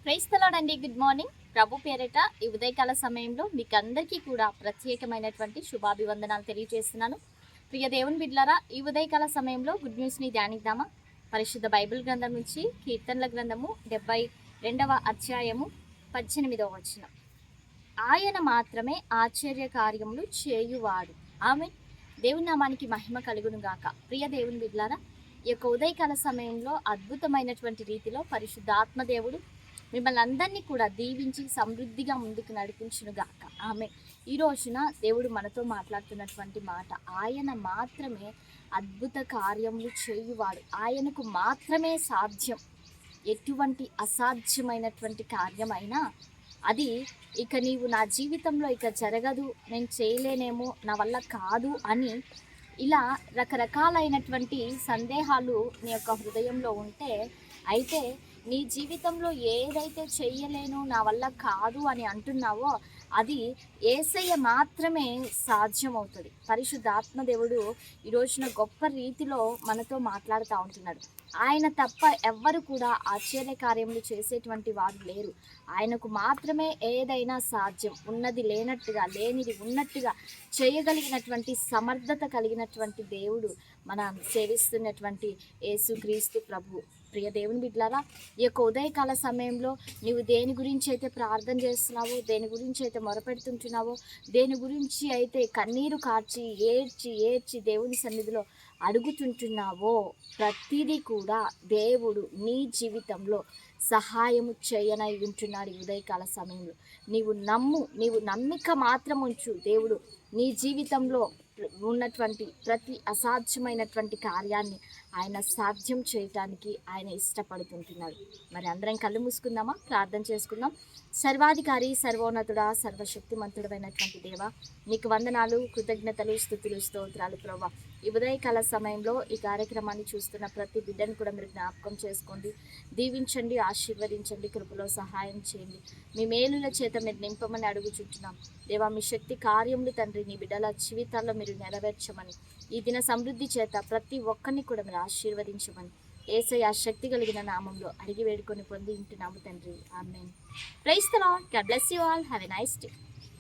Praise the lord అండి. Good morning. ప్రభు పేరిట ఈ ఉదయకాల సమయంలో మీకు అందరికీ కూడా ప్రత్యేకమైనటువంటి శుభాభివందనాలు తెలియజేస్తున్నాను. ప్రియ దేవుని బిడ్డలారా, ఈ ఉదయకాల సమయంలో గుడ్ న్యూస్ని ధ్యానిద్దామా? పరిశుద్ధ బైబిల్ గ్రంథం నుంచి కీర్తనల గ్రంథము 72వ అధ్యాయము 18వ వచనం. ఆయన మాత్రమే ఆశ్చర్య కార్యములు చేయువాడు. ఆమె దేవుని నామానికి మహిమ కలుగును గాక. ప్రియ దేవుని బిడ్డలారా, ఈ యొక్క ఉదయకాల సమయంలో అద్భుతమైనటువంటి రీతిలో పరిశుద్ధాత్మ దేవుడు మిమ్మల్ని అందరినీ కూడా దీవించి సమృద్ధిగా ముందుకు నడిపించును గాక. ఆమె ఈ రోజున దేవుడు మనతో మాట్లాడుతున్నటువంటి మాట, ఆయన మాత్రమే అద్భుత కార్యములు చేయువాడు. ఆయనకు మాత్రమే సాధ్యం. ఎటువంటి అసాధ్యమైనటువంటి కార్యమైనా అది ఇక నీవు నా జీవితంలో ఇక జరగదు, నేను చేయలేనేమో, నా వల్ల కాదు అని ఇలా రకరకాలైనటువంటి సందేహాలు నీ యొక్క హృదయంలో ఉంటే, అయితే నీ జీవితంలో ఏదైతే చెయ్యలేను, నా వల్ల కాదు అని అంటున్నావో అది యేసయ్య మాత్రమే సాధ్యమవుతుంది. పరిశుద్ధాత్మ దేవుడు ఈ రోజున గొప్ప రీతిలో మనతో మాట్లాడుతూ ఉంటున్నాడు. ఆయన తప్ప ఎవ్వరు కూడా ఆశ్చర్య కార్యములు చేసేటువంటి వారు లేరు. ఆయనకు మాత్రమే ఏదైనా సాధ్యం. ఉన్నది లేనట్టుగా, లేనిది ఉన్నట్టుగా చేయగలిగినటువంటి సమర్థత కలిగినటువంటి దేవుడు మనం సేవిస్తున్నటువంటి యేసుక్రీస్తు ప్రభు. ప్రియ దేవుని బిడ్డలారా, ఈ యొక్క ఉదయకాల సమయంలో నీవు దేని గురించి అయితే ప్రార్థన చేస్తున్నావో, దేని గురించి అయితే మొరపెడుతుంటున్నావో, దేని గురించి అయితే కన్నీరు కార్చి ఏడ్చి ఏడ్చి దేవుని సన్నిధిలో అడుగుతుంటున్నావో, ప్రతిదీ కూడా దేవుడు నీ జీవితంలో సహాయము చేయనై ఉంటున్నాడు. ఈ ఉదయకాల సమయంలో నీవు నమ్ము, నీవు నమ్మిక మాత్రం ఉంచు. దేవుడు నీ జీవితంలో ఉన్నటువంటి ప్రతి అసాధ్యమైనటువంటి కార్యాన్ని ఆయన సాధ్యం చేయటానికి ఆయన ఇష్టపడుతుంటున్నాడు. మరి అందరం కళ్ళు మూసుకుందామా? ప్రార్థన చేసుకుందాం. సర్వాధికారి, సర్వోన్నతుడా, సర్వశక్తిమంతుడమైనటువంటి దేవ, నీకు వందనాలు, కృతజ్ఞతలు, స్తుతులు, స్తోత్రాలు ప్రభా. ఈ ఉదయకాల సమయంలో ఈ కార్యక్రమాన్ని చూస్తున్న ప్రతి బిడ్డను కూడా మీరు జ్ఞాపకం చేసుకోండి, దీవించండి, ఆశీర్వదించండి, కృపలో సహాయం చేయండి. మీ మేలుల చేత మీరు నింపమని అడుగుచుంటున్నాం దేవా. మీ శక్తి కార్యములు తండ్రి నీ బిడ్డల జీవితాల్లో మీరు నెరవేర్చమని, ఈ దిన సమృద్ధి చేత ప్రతి ఒక్కరిని కూడా మీరు ఆశీర్వదించమని యేసయ్య శక్తి కలిగిన నామంలో అడిగి వేడుకొని పొంది ఉంటున్నాము తండ్రి. Amen. Praise the lord. God bless you all. Have a nice day.